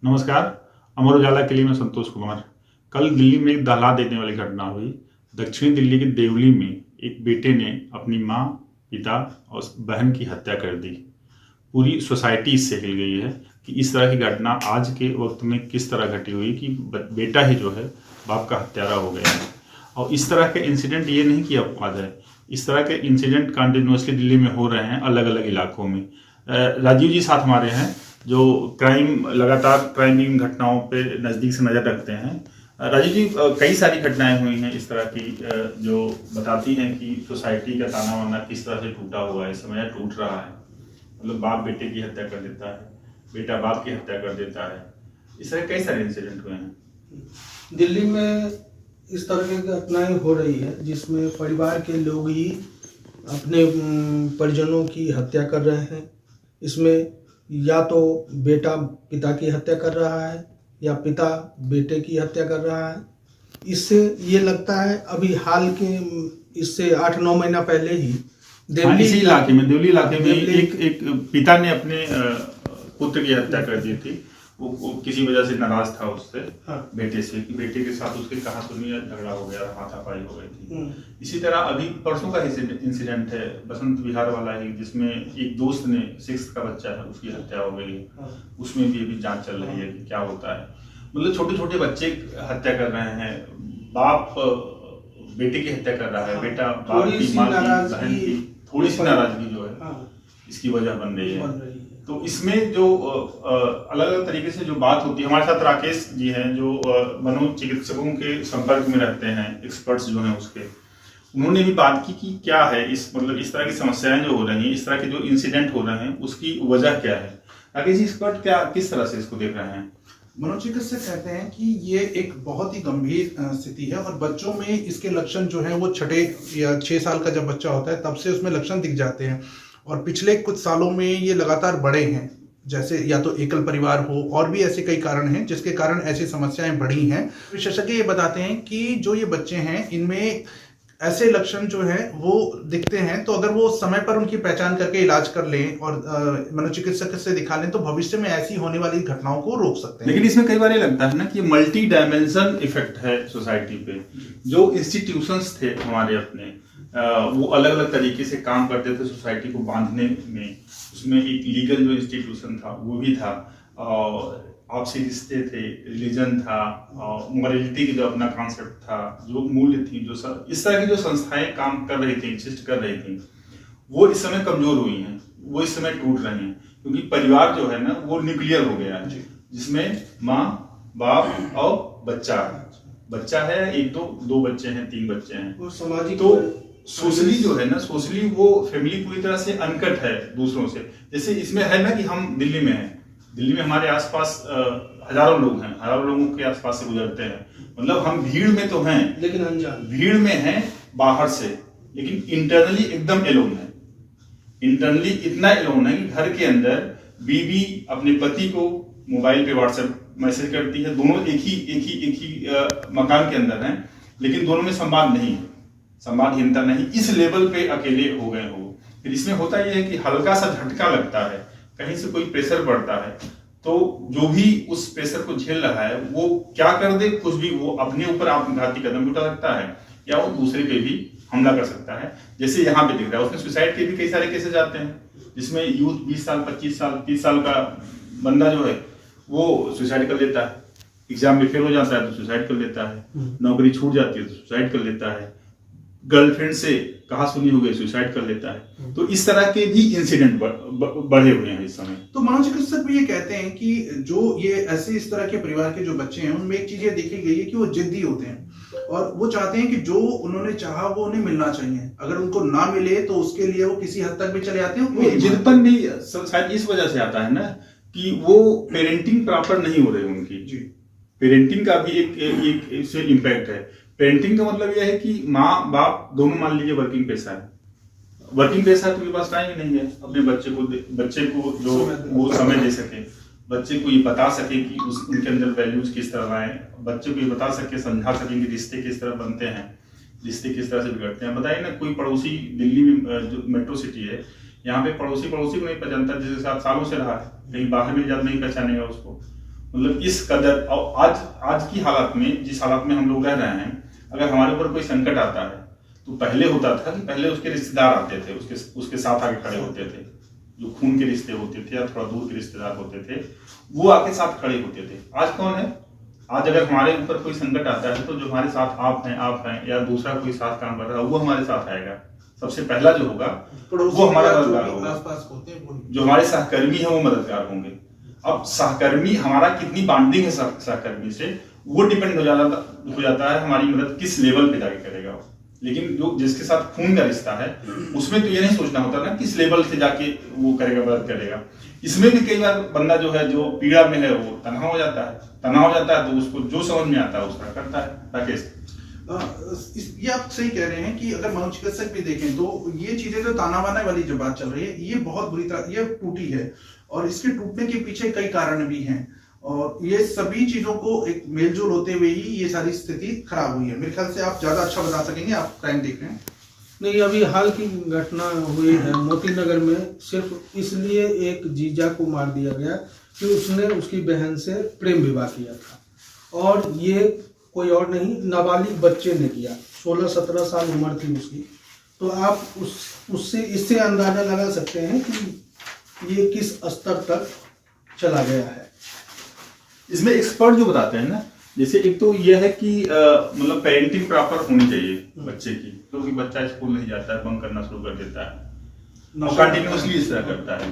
नमस्कार। अमर उजाला के लिए मैं संतोष कुमार। कल दिल्ली में एक दहला देने वाली घटना हुई। दक्षिणी दिल्ली के देवली में एक बेटे ने अपनी माँ, पिता और बहन की हत्या कर दी। पूरी सोसाइटी इससे हिल गई है कि इस तरह की घटना आज के वक्त में किस तरह घटी हुई कि बेटा ही जो है बाप का हत्यारा हो गया है। और इस तरह के इंसिडेंट ये नहीं कि अपवाद है, इस तरह के इंसिडेंट कंटिन्यूसली दिल्ली में हो रहे हैं अलग अलग इलाकों में। राजीव जी साथ हमारे हैं जो लगातार क्राइम घटनाओं पे नज़दीक से नज़र रखते हैं। राजीव जी, कई सारी घटनाएं हुई हैं इस तरह की जो बताती हैं कि सोसाइटी का ताना वाना किस तरह से टूटा हुआ है, इस समय टूट रहा है। मतलब बाप बेटे की हत्या कर देता है, बेटा बाप की हत्या कर देता है, इस तरह कई सारे इंसिडेंट हुए हैं दिल्ली में। इस तरह की घटनाएं हो रही है जिसमें परिवार के लोग ही अपने परिजनों की हत्या कर रहे हैं। इसमें या तो बेटा पिता की हत्या कर रहा है या पिता बेटे की हत्या कर रहा है। इससे ये लगता है अभी हाल के इससे 8-9 महीना पहले ही देवली इलाके में एक पिता ने अपने पुत्र की हत्या कर दी थी। वो किसी वजह से नाराज था उससे, बेटे से, कि बेटे के साथ उसके कहा सुनी झगड़ा हो गया, हाथापाई हो गई थी। इसी तरह अभी परसों का इंसिडेंट है बसंत विहार वाला ही, जिसमें एक दोस्त ने 6th का बच्चा है उसकी हत्या हो गई। उसमें भी अभी जांच चल रही है कि क्या होता है। मतलब छोटे छोटे बच्चे हत्या कर रहे हैं, बाप बेटे की हत्या कर रहा है, बेटा बाप की, माँ की, बहन की थोड़ी सी नाराजगी जो है इसकी वजह बन रही है। तो इसमें जो अलग अलग तरीके से जो बात होती है, हमारे साथ राकेश जी हैं जो मनोचिकित्सकों के संपर्क में रहते हैं, एक्सपर्ट्स जो हैं उसके, उन्होंने भी बात की कि क्या है इस तरह की समस्याएं जो हो रही हैं, इस तरह के जो इंसिडेंट हो रहे हैं उसकी वजह क्या है। राकेश जी, एक्सपर्ट क्या किस तरह से इसको देख रहे हैं? मनोचिकित्सक कहते हैं कि ये एक बहुत ही गंभीर स्थिति है और बच्चों में इसके लक्षण जो हैं वो 6 या 6 साल का जब बच्चा होता है तब से उसमें लक्षण दिख जाते हैं और पिछले कुछ सालों में ये लगातार बढ़े हैं। जैसे या तो एकल परिवार हो और भी ऐसे कई कारण हैं जिसके कारण ऐसी समस्याएं बढ़ी हैं। विशेषज्ञ ये बताते हैं कि जो ये बच्चे हैं इनमें ऐसे लक्षण जो हैं वो दिखते हैं, तो अगर वो समय पर उनकी पहचान करके इलाज कर लें और मनोचिकित्सक से दिखा लें तो भविष्य में ऐसी होने वाली घटनाओं को रोक सकते हैं। लेकिन इसमें कई बार ये लगता है ना कि मल्टी डायमेंशन इफेक्ट है सोसाइटी पे। जो इंस्टीट्यूशंस थे हमारे अपने, वो अलग अलग तरीके से काम करते थे सोसाइटी को बांधने में। उसमें एक लीगल जो इंस्टीट्यूशन था वो भी था, और आपसी रिश्ते थे, रिलीजन था, और मॉरलिटी की जो अपना कॉन्सेप्ट था, जो मूल्य थी, जो इस तरह की जो संस्थाएं काम कर रही थी, एग्जिस्ट कर रही थी, वो इस समय कमजोर हुई हैं, वो इस समय टूट रही हैं। क्योंकि परिवार जो है ना वो न्यूक्लियर हो गया है, जिसमें माँ, बाप और बच्चा है, एक दो बच्चे हैं, 3 बच्चे हैं। वो सामाजिक तो सोशली जो है ना, सोशली वो फैमिली पूरी तरह से अनकट है दूसरों से। जैसे इसमें है ना कि हम दिल्ली में हैं, दिल्ली में हमारे आसपास हजारों लोग हैं, हजारों लोगों के आसपास से गुजरते हैं। मतलब हम भीड़ में तो हैं लेकिन अनजान, भीड़ में हैं बाहर से, लेकिन इंटरनली एकदम एलोन है। इंटरनली इतना एलोन है कि घर के अंदर बीवी अपने पति को मोबाइल पे व्हाट्सएप मैसेज करती है, दोनों एक ही मकान के अंदर हैं, लेकिन दोनों में संवाद नहीं है, संवादहीनता नहीं, इस लेवल पे अकेले हो गए हो। फिर इसमें होता यह है कि हल्का सा झटका लगता है, कहीं से कोई प्रेशर पड़ता है, तो जो भी उस प्रेशर को झेल रहा है वो क्या कर दे, कुछ भी, वो अपने ऊपर आत्मघाती कदम उठा सकता है या वो दूसरे पे भी हमला कर सकता है। जैसे यहाँ पे दिख रहा है, उसमें सुसाइड के भी कई सारे केसेस आते हैं जिसमें यूथ 20 साल 25 साल 30 साल का बंदा जो है वो सुसाइड कर लेता है, एग्जाम में फेल हो जाता है तो सुसाइड कर लेता है, नौकरी छूट जाती है तो सुसाइड कर लेता है, गर्लफ्रेंड से कहा सुनी हो गई सुसाइड कर लेता है। तो इस तरह के भी इंसिडेंट बढ़े हुए हैं इस समय। तो मनोचिकित्सक भी ये कहते हैं कि जो ये ऐसे इस तरह के परिवार के जो बच्चे हैं उनमें एक चीज ये देखी गई है कि वो जिद्दी होते हैं और वो चाहते हैं कि जो उन्होंने चाहा वो उन्हें मिलना चाहिए, अगर उनको ना मिले तो उसके लिए वो किसी हद तक भी चले जाते हैं। जिदपन भी शायद इस वजह से आता है ना कि वो पेरेंटिंग प्रॉपर नहीं हो रही उनकी। जी, पेरेंटिंग का भी एक इससे इम्पैक्ट है। पेरेंटिंग का मतलब यह है कि माँ बाप दोनों मान लीजिए वर्किंग पेशा है, वर्किंग पेशा है तो उनके पास टाइम ही नहीं है अपने बच्चे को जो वो समय दे सके, बच्चे को ये बता सके कि उनके अंदर वैल्यूज किस तरह आए, बच्चे को ये बता सके, समझा सके कि रिश्ते किस तरह बनते हैं, रिश्ते किस तरह से बिगड़ते हैं। बताइए ना, कोई पड़ोसी दिल्ली में जो मेट्रो सिटी है, यहाँ पे पड़ोसी को नहीं पहचानता, जिसके साथ सालों से रहा है, कहीं बाहर में जब नहीं पहचानेगा उसको। मतलब इस कदर, और आज की हालत में, जिस हालत में हम लोग रह रहे हैं, अगर हमारे ऊपर कोई संकट आता है तो पहले होता था कि पहले उसके रिश्तेदार आते थे, उसके साथ आके खड़े होते थे, जो खून के रिश्ते होते थे या थोड़ा दूर के रिश्तेदार होते थे, वो आके साथ खड़े होते थे। आज कौन है? आज अगर हमारे ऊपर कोई संकट आता है तो जो हमारे साथ आप हैं या दूसरा कोई साथ काम कर रहा है वो हमारे साथ आएगा। सबसे पहला जो होगा वो हमारा मददगार होगा, जो हमारे सहकर्मी है वो मददगार होंगे। अब सहकर्मी, हमारा कितनी बॉन्डिंग है सहकर्मी से, वो डिपेंड हो जाता है हमारी मदद किस लेवल पे जाके करेगा। लेकिन जो जिसके साथ खून का रिश्ता है उसमें तो ये नहीं सोचना होता ना किस लेवल से जाके वो करेगा, मदद करेगा। इसमें भी कई बार बंदा जो है, जो पीड़ा में है, वो तन्हा हो जाता है तो उसको जो समझ में आता है उसका करता है। राकेश, ये आप सही कह रहे हैं कि अगर मनोचिकित्सक भी देखें तो ये चीजें जो ताना बाना वाली जो बात चल रही है, ये बहुत बुरी तरह ये टूटी है, और इसके टूटने के पीछे कई कारण भी हैं, और ये सभी चीजों को एक मेलजोल होते हुए ही ये सारी स्थिति खराब हुई है। मेरे ख्याल से आप ज्यादा अच्छा बता सकेंगे, आप क्राइम देख रहे हैं। नहीं, अभी हाल की घटना हुई है मोती नगर में, सिर्फ इसलिए एक जीजा को मार दिया गया कि उसने उसकी बहन से प्रेम विवाह किया था, और ये कोई और नहीं, नाबालिग बच्चे ने किया। 16-17 साल उम्र थी उसकी। तो आप उससे इससे अंदाजा लगा सकते हैं कि ये किस स्तर तक चला गया है। इसमें एक्सपर्ट जो बताते हैं ना, जैसे एक तो यह है कि मतलब पेरेंटिंग प्रॉपर होनी चाहिए बच्चे की, क्योंकि बच्चा स्कूल नहीं जाता है, बंक करना शुरू कर देता है और कंटिन्यूअसली इस तरह करता है,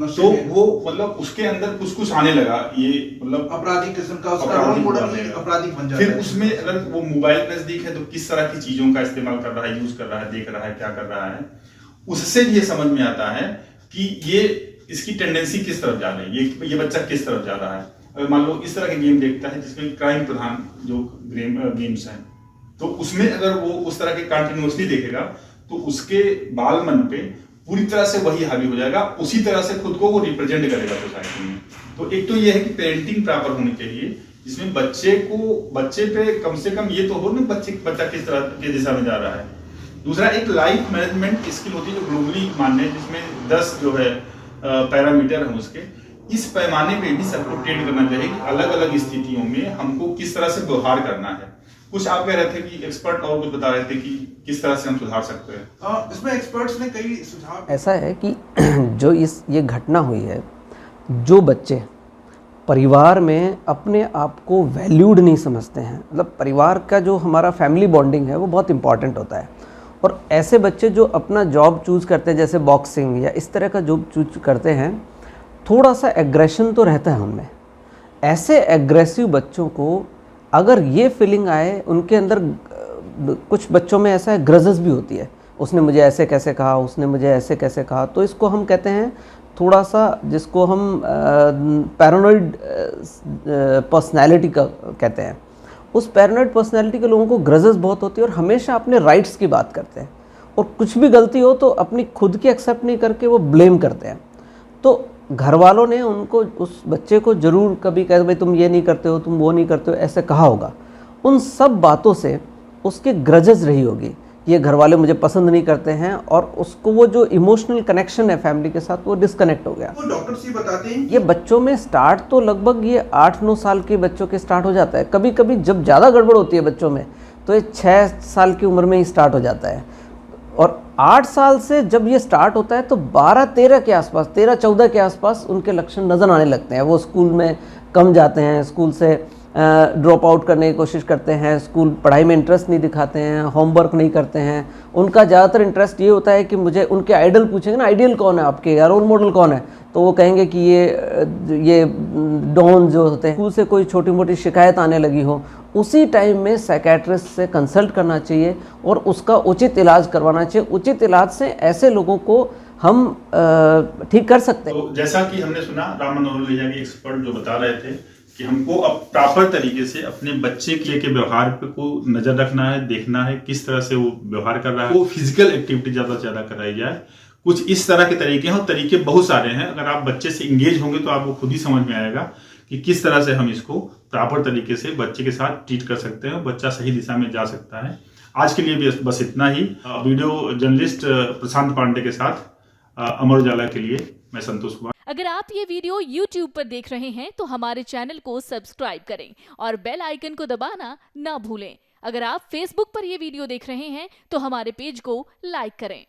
तो वो मतलब उसके अंदर कुछ आने लगा, ये मतलब अपराधी किस्म का उसका रोल मॉडल ही अपराधी बन जाता है। फिर उसमें अगर वो मोबाइल नजदीक है तो किस तरह की चीजों का इस्तेमाल कर रहा है, यूज कर रहा है, देख रहा है, क्या कर रहा है, उससे ये समझ में आता है कि ये इसकी टेंडेंसी किस तरफ जा रही है, ये बच्चा किस तरफ जा रहा है। अगर मान लो इस तरह के गेम देखता है जिसमें क्राइम प्रधान जो गेम्स हैं, तो उसमें अगर वो उस तरह के कंटिन्यूअसली देखेगा तो उसके बाल मन पे पूरी तरह से वही हावी हो जाएगा, उसी तरह से खुद को वो रिप्रेजेंट करेगा सोसाइटी में। तो एक तो ये है कि पेरेंटिंग प्रॉपर होनी चाहिए, जिसमें बच्चे पे कम से कम ये तो हो ना बच्चा किस तरह के दिशा में जा रहा है। दूसरा एक लाइफ मैनेजमेंट स्किल होती है जो ग्लोबली मान्य है, जिसमें 10 जो है पैरामीटर है उसके, इस पैमाने पे भी सबको ट्रेन करना चाहिए कि अलग अलग स्थितियों में हमको किस तरह से व्यवहार करना है। कुछ आप कह रहे थे कि एक्सपर्ट और कुछ बता रहे थे कि किस तरह से हम सुधार सकते हैं। इसमें एक्सपर्ट्स ने कई सुझाव। ऐसा है कि जो ये घटना हुई है, जो बच्चे परिवार में अपने आप को वैल्यूड नहीं समझते हैं, मतलब परिवार का जो हमारा फैमिली बॉन्डिंग है वो बहुत इंपॉर्टेंट होता है, और ऐसे बच्चे जो अपना जॉब चूज़ करते हैं, जैसे बॉक्सिंग या इस तरह का जॉब चूज करते हैं, थोड़ा सा एग्रेशन तो रहता है उनमें। ऐसे एग्रेसिव बच्चों को अगर ये फीलिंग आए, उनके अंदर कुछ बच्चों में ऐसा है ग्रजेस भी होती है, उसने मुझे ऐसे कैसे कहा, उसने मुझे ऐसे कैसे कहा, तो इसको हम कहते हैं थोड़ा सा, जिसको हम पैरानॉइड पर्सनैलिटी का कहते हैं। उस पैरानॉइड पर्सनैलिटी के लोगों को ग्रजेस बहुत होती है और हमेशा अपने राइट्स की बात करते हैं, और कुछ भी गलती हो तो अपनी खुद की एक्सेप्ट नहीं करके वो ब्लेम करते हैं। तो घर वालों ने उनको, उस बच्चे को ज़रूर कभी कहते भाई तुम ये नहीं करते हो, तुम वो नहीं करते हो, ऐसे कहा होगा। उन सब बातों से उसके ग्रजेस रही होगी, ये घर वाले मुझे पसंद नहीं करते हैं, और उसको वो जो इमोशनल कनेक्शन है फैमिली के साथ वो डिस्कनेक्ट हो गया। वो डॉक्टर्स ही बताते हैं ये बच्चों में स्टार्ट तो लगभग ये 8-9 साल के बच्चों के स्टार्ट हो जाता है। कभी कभी जब ज़्यादा गड़बड़ होती है बच्चों में तो ये 6 साल की उम्र में ही स्टार्ट हो जाता है, और 8 साल से जब ये स्टार्ट होता है तो 12-13 के आसपास, 13-14 के आसपास उनके लक्षण नज़र आने लगते हैं। वो स्कूल में कम जाते हैं, स्कूल से ड्रॉप आउट करने की कोशिश करते हैं, स्कूल पढ़ाई में इंटरेस्ट नहीं दिखाते हैं, होमवर्क नहीं करते हैं। उनका ज़्यादातर इंटरेस्ट ये होता है कि मुझे उनके आइडल पूछेंगे ना, आइडियल कौन है आपके या रोल मॉडल कौन है, तो वो कहेंगे कि ये डॉन जो होते हैं। स्कूल से कोई छोटी मोटी शिकायत आने लगी हो, उसी टाइम में साइकेट्रिस्ट से कंसल्ट करना चाहिए और उसका उचित इलाज करवाना चाहिए। उचित इलाज से ऐसे लोगों को हम ठीक कर सकते हैं। तो जैसा कि हमने सुना राम मनोहर लोहिया के एक्सपर्ट जो बता रहे थे कि हमको अब प्रॉपर तरीके से अपने बच्चे के व्यवहार पे को नजर रखना है, देखना है किस तरह से वो व्यवहार कर रहा है, वो फिजिकल एक्टिविटी ज्यादा से ज्यादा कराई जाए। कुछ इस तरह के तरीके हैं, और तरीके बहुत सारे हैं। अगर आप बच्चे से इंगेज होंगे तो आपको खुद ही समझ में आएगा कि किस तरह से हम इसको प्रॉपर तरीके से बच्चे के साथ ट्रीट कर सकते हैं, बच्चा सही दिशा में जा सकता है। आज के लिए बस इतना ही। वीडियो जर्नलिस्ट प्रशांत पांडे के साथ अमर उजाला के लिए मैं संतोष कुमार। अगर आप ये वीडियो YouTube पर देख रहे हैं तो हमारे चैनल को सब्सक्राइब करें और बेल आइकन को दबाना ना भूलें। अगर आप Facebook पर ये वीडियो देख रहे हैं तो हमारे पेज को लाइक करें।